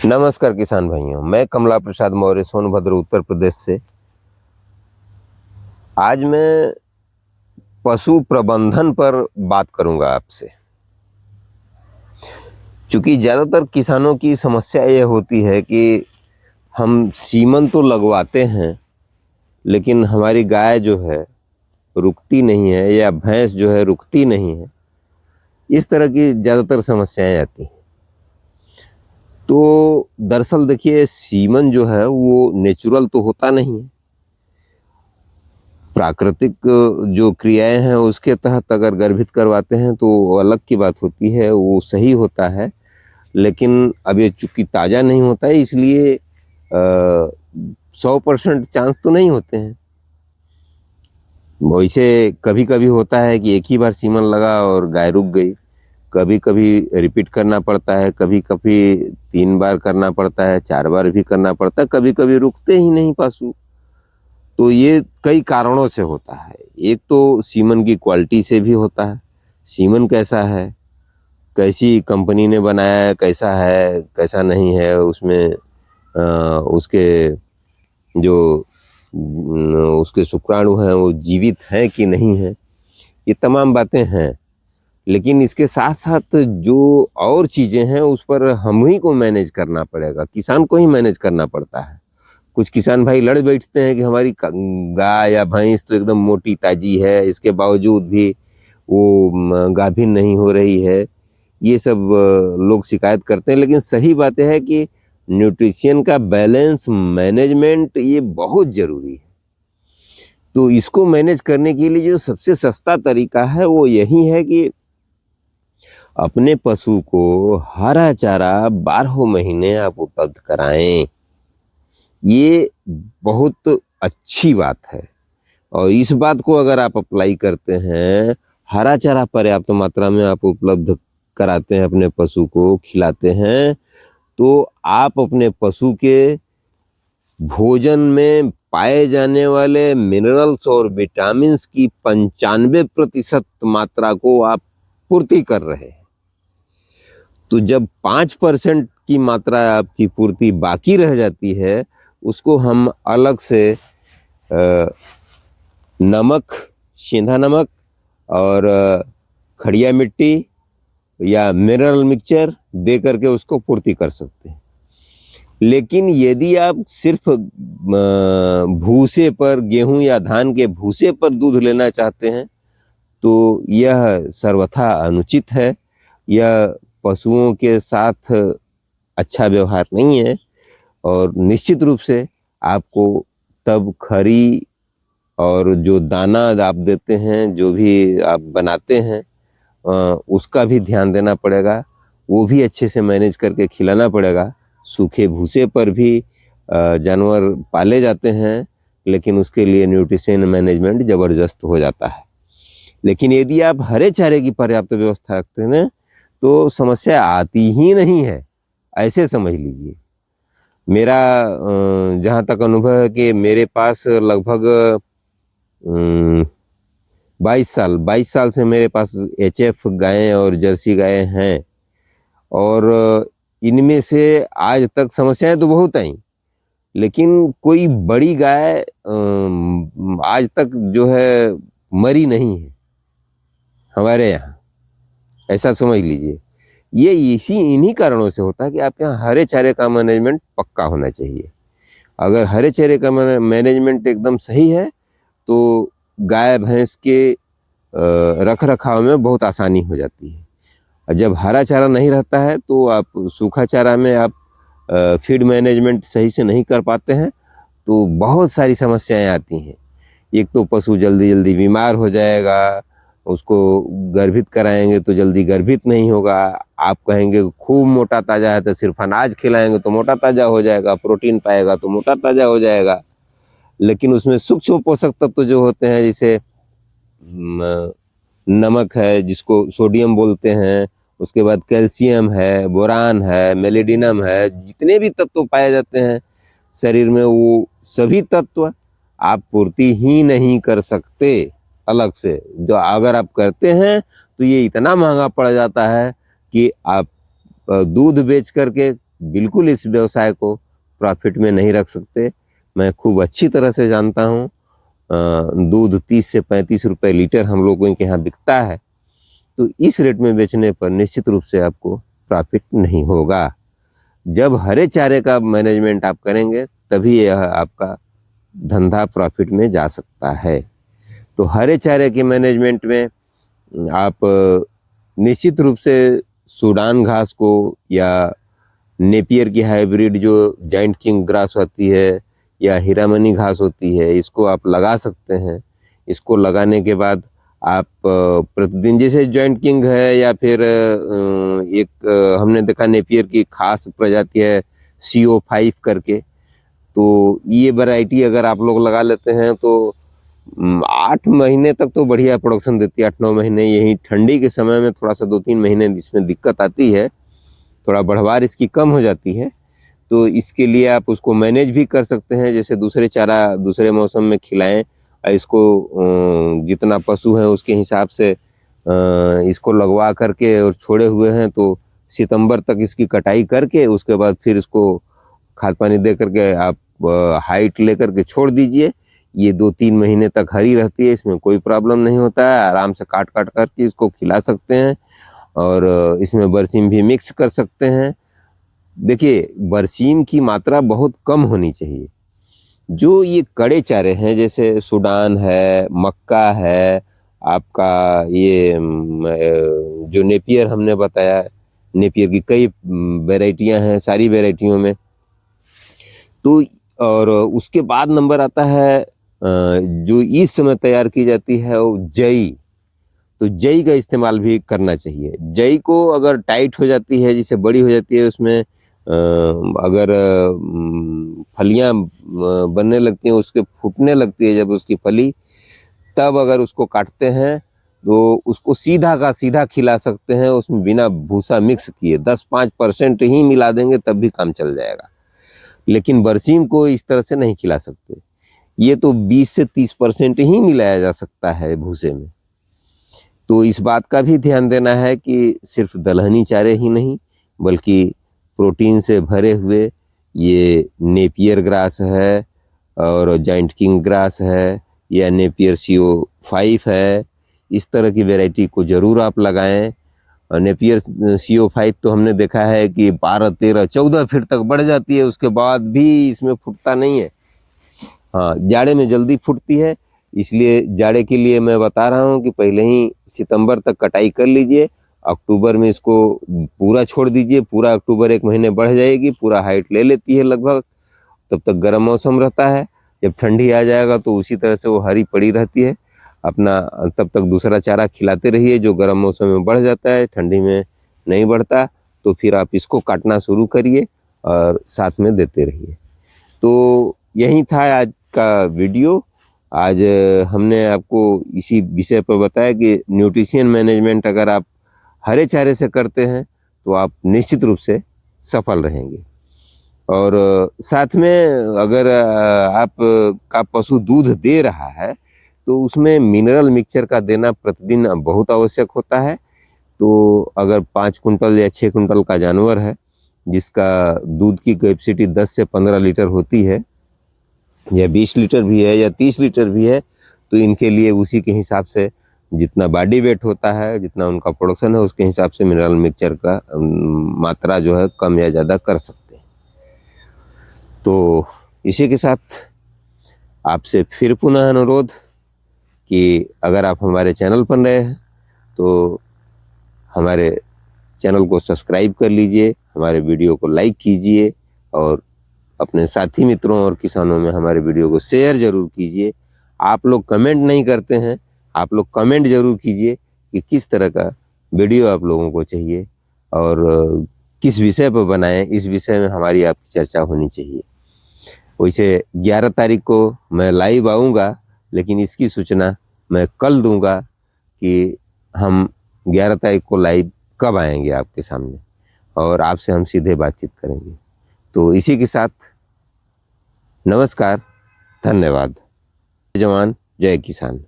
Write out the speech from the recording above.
नमस्कार किसान भाइयों, मैं कमला प्रसाद मौर्य सोनभद्र उत्तर प्रदेश से। आज मैं पशु प्रबंधन पर बात करूंगा आपसे। क्योंकि ज़्यादातर किसानों की समस्या ये होती है कि हम सीमन तो लगवाते हैं, लेकिन हमारी गाय जो है रुकती नहीं है या भैंस जो है रुकती नहीं है। इस तरह की ज़्यादातर समस्याएं आती हैं। तो दरअसल देखिए, सीमन जो है वो नेचुरल तो होता नहीं है। प्राकृतिक जो क्रियाएं हैं उसके तहत अगर गर्भित करवाते हैं तो वो अलग की बात होती है, वो सही होता है। लेकिन अब ये चूंकि ताज़ा नहीं होता है, इसलिए 100% चांस तो नहीं होते हैं। वैसे कभी कभी होता है कि एक ही बार सीमन लगा और गाय रुक गई, कभी कभी रिपीट करना पड़ता है, कभी कभी 3 बार करना पड़ता है, 4 बार भी करना पड़ता है, कभी कभी रुकते ही नहीं पशु। तो ये कई कारणों से होता है। एक तो सीमन की क्वालिटी से भी होता है, सीमन कैसा है, कैसी कंपनी ने बनाया है, कैसा है कैसा नहीं है, उसमें उसके जो उसके शुक्राणु हैं वो जीवित हैं कि नहीं है, ये तमाम बातें हैं। लेकिन इसके साथ साथ जो और चीज़ें हैं उस पर हम ही को मैनेज करना पड़ेगा, किसान को ही मैनेज करना पड़ता है। कुछ किसान भाई लड़ बैठते हैं कि हमारी गाय या भैंस तो एकदम मोटी ताजी है, इसके बावजूद भी वो गाभिन नहीं हो रही है। ये सब लोग शिकायत करते हैं। लेकिन सही बात है कि न्यूट्रिशन का बैलेंस मैनेजमेंट ये बहुत ज़रूरी है। तो इसको मैनेज करने के लिए जो सबसे सस्ता तरीका है वो यही है कि अपने पशु को हरा चारा 12 महीने आप उपलब्ध कराएं। ये बहुत अच्छी बात है। और इस बात को अगर आप अप्लाई करते हैं, हरा चारा पर्याप्त मात्रा में आप उपलब्ध कराते हैं, अपने पशु को खिलाते हैं, तो आप अपने पशु के भोजन में पाए जाने वाले मिनरल्स और विटामिन्स की 95% मात्रा को आप पूर्ति कर रहे हैं। तो जब 5% की मात्रा आपकी पूर्ति बाकी रह जाती है, उसको हम अलग से नमक, सेंधा नमक और खड़िया मिट्टी या मिनरल मिक्सचर दे करके उसको पूर्ति कर सकते हैं। लेकिन यदि आप सिर्फ भूसे पर, गेहूं या धान के भूसे पर दूध लेना चाहते हैं तो यह सर्वथा अनुचित है। यह पशुओं के साथ अच्छा व्यवहार नहीं है। और निश्चित रूप से आपको तब खरी और जो दाना आप देते हैं, जो भी आप बनाते हैं, उसका भी ध्यान देना पड़ेगा। वो भी अच्छे से मैनेज करके खिलाना पड़ेगा। सूखे भूसे पर भी जानवर पाले जाते हैं, लेकिन उसके लिए न्यूट्रिशन मैनेजमेंट ज़बरदस्त हो जाता है। लेकिन यदि आप हरे चारे की पर्याप्त व्यवस्था रखते हैं तो समस्या आती ही नहीं है, ऐसे समझ लीजिए। मेरा जहाँ तक अनुभव है कि मेरे पास लगभग 22 साल से मेरे पास HF गायें और जर्सी गायें हैं। और इनमें से आज तक समस्याएं तो बहुत आई, लेकिन कोई बड़ी गाय आज तक जो है मरी नहीं है हमारे यहाँ, ऐसा समझ लीजिए। ये इन्हीं कारणों से होता है कि आपके यहाँ हरे चारे का मैनेजमेंट पक्का होना चाहिए। अगर हरे चारे का मैनेजमेंट एकदम सही है तो गाय भैंस के रख रखाव में बहुत आसानी हो जाती है। और जब हरा चारा नहीं रहता है तो आप सूखा चारा में आप फीड मैनेजमेंट सही से नहीं कर पाते हैं, तो बहुत सारी समस्याएं आती हैं। एक तो पशु जल्दी जल्दी बीमार हो जाएगा, उसको गर्भित कराएंगे तो जल्दी गर्भित नहीं होगा। आप कहेंगे खूब मोटा ताज़ा है तो सिर्फ अनाज खिलाएंगे तो मोटा ताज़ा हो जाएगा, प्रोटीन पाएगा तो मोटा ताज़ा हो जाएगा। लेकिन उसमें सूक्ष्म पोषक तत्व जो होते हैं, जैसे नमक है जिसको सोडियम बोलते हैं, उसके बाद कैल्शियम है, बोरान है, मेलेडिनम है, जितने भी तत्व पाए जाते हैं शरीर में, वो सभी तत्व आप पूर्ति ही नहीं कर सकते अलग से। जो अगर आप करते हैं तो ये इतना महंगा पड़ जाता है कि आप दूध बेच करके बिल्कुल इस व्यवसाय को प्रॉफिट में नहीं रख सकते। मैं खूब अच्छी तरह से जानता हूँ। दूध 30 से 35 रुपए लीटर हम लोगों के यहाँ बिकता है, तो इस रेट में बेचने पर निश्चित रूप से आपको प्रॉफिट नहीं होगा। जब हरे चारे का मैनेजमेंट आप करेंगे तभी यह आपका धंधा प्रॉफिट में जा सकता है। तो हरे चारे के मैनेजमेंट में आप निश्चित रूप से सूडान घास को या नेपियर की हाइब्रिड जो जाइंट किंग ग्रास होती है या हीरामनी घास होती है, इसको आप लगा सकते हैं। इसको लगाने के बाद आप प्रतिदिन, जैसे जॉइंट किंग है या फिर एक हमने देखा नेपियर की खास प्रजाति है CO5 करके, तो ये वैरायटी अगर आप लोग लगा लेते हैं तो 8 महीने तक तो बढ़िया प्रोडक्शन देती है। 8-9 महीने, यही ठंडी के समय में थोड़ा सा 2-3 महीने इसमें दिक्कत आती है, थोड़ा बढ़वार इसकी कम हो जाती है। तो इसके लिए आप उसको मैनेज भी कर सकते हैं, जैसे दूसरे चारा दूसरे मौसम में खिलाएं। इसको जितना पशु है उसके हिसाब से इसको लगवा करके और छोड़े हुए हैं, तो सितंबर तक इसकी कटाई करके उसके बाद फिर इसको खाद पानी दे करके आप हाइट लेकर के छोड़ दीजिए। ये 2-3 महीने तक हरी रहती है, इसमें कोई प्रॉब्लम नहीं होता है। आराम से काट काट करके इसको खिला सकते हैं और इसमें बरसीम भी मिक्स कर सकते हैं। देखिए, बरसीम की मात्रा बहुत कम होनी चाहिए। जो ये कड़े चारे हैं जैसे सूडान है, मक्का है, आपका ये जो नेपियर हमने बताया, नेपियर की कई वैरायटियां हैं, सारी वैरायटियों में तो, और उसके बाद नंबर आता है जो इस समय तैयार की जाती है वो जई। तो जई का इस्तेमाल भी करना चाहिए। जई को अगर टाइट हो जाती है, जिसे बड़ी हो जाती है, उसमें अगर फलियां बनने लगती हैं, उसके फूटने लगती है जब उसकी फली, तब अगर उसको काटते हैं तो उसको सीधा का सीधा खिला सकते हैं, उसमें बिना भूसा मिक्स किए। 10-5% ही मिला देंगे तब भी काम चल जाएगा। लेकिन बरसीम को इस तरह से नहीं खिला सकते। ये तो 20 से 30% ही मिलाया जा सकता है भूसे में। तो इस बात का भी ध्यान देना है कि सिर्फ दलहनी चारे ही नहीं, बल्कि प्रोटीन से भरे हुए ये नेपियर ग्रास है और जाइंट किंग ग्रास है या नेपियर CO5 है, इस तरह की वैरायटी को ज़रूर आप लगाएं। और नेपियर CO5 तो हमने देखा है कि 12, 13, 14 फीट तक बढ़ जाती है, उसके बाद भी इसमें फूटता नहीं है। हाँ, जाड़े में जल्दी फूटती है, इसलिए जाड़े के लिए मैं बता रहा हूँ कि पहले ही सितंबर तक कटाई कर लीजिए। अक्टूबर में इसको पूरा छोड़ दीजिए। पूरा अक्टूबर 1 महीने बढ़ जाएगी, पूरा हाइट ले लेती है लगभग। तब तक गर्म मौसम रहता है। जब ठंडी आ जाएगा तो उसी तरह से वो हरी पड़ी रहती है अपना। तब तक दूसरा चारा खिलाते रहिए जो गर्म मौसम में बढ़ जाता है, ठंडी में नहीं बढ़ता। तो फिर आप इसको काटना शुरू करिए और साथ में देते रहिए। तो यही था आज का वीडियो। आज हमने आपको इसी विषय पर बताया कि न्यूट्रिशन मैनेजमेंट अगर आप हरे चारे से करते हैं तो आप निश्चित रूप से सफल रहेंगे। और साथ में अगर आप का पशु दूध दे रहा है तो उसमें मिनरल मिक्सचर का देना प्रतिदिन बहुत आवश्यक होता है। तो अगर 5 कुंटल या 6 कुंटल का जानवर है जिसका दूध की कैपेसिटी 10 से 15 लीटर होती है, या 20 लीटर भी है या 30 लीटर भी है, तो इनके लिए उसी के हिसाब से जितना बॉडी वेट होता है, जितना उनका प्रोडक्शन है, उसके हिसाब से मिनरल मिक्सचर का मात्रा जो है कम या ज़्यादा कर सकते हैं। तो इसी के साथ आपसे फिर पुनः अनुरोध कि अगर आप हमारे चैनल पर नए हैं तो हमारे चैनल को सब्सक्राइब कर लीजिए, हमारे वीडियो को लाइक कीजिए और अपने साथी मित्रों और किसानों में हमारे वीडियो को शेयर ज़रूर कीजिए। आप लोग कमेंट नहीं करते हैं, आप लोग कमेंट ज़रूर कीजिए कि किस तरह का वीडियो आप लोगों को चाहिए और किस विषय पर बनाएं। इस विषय में हमारी आपकी चर्चा होनी चाहिए। वैसे 11 तारीख को मैं लाइव आऊँगा, लेकिन इसकी सूचना मैं कल दूंगा कि हम 11 तारीख को लाइव कब आएंगे आपके सामने और आपसे हम सीधे बातचीत करेंगे। तो इसी के साथ नमस्कार, धन्यवाद। जय जवान, जय किसान।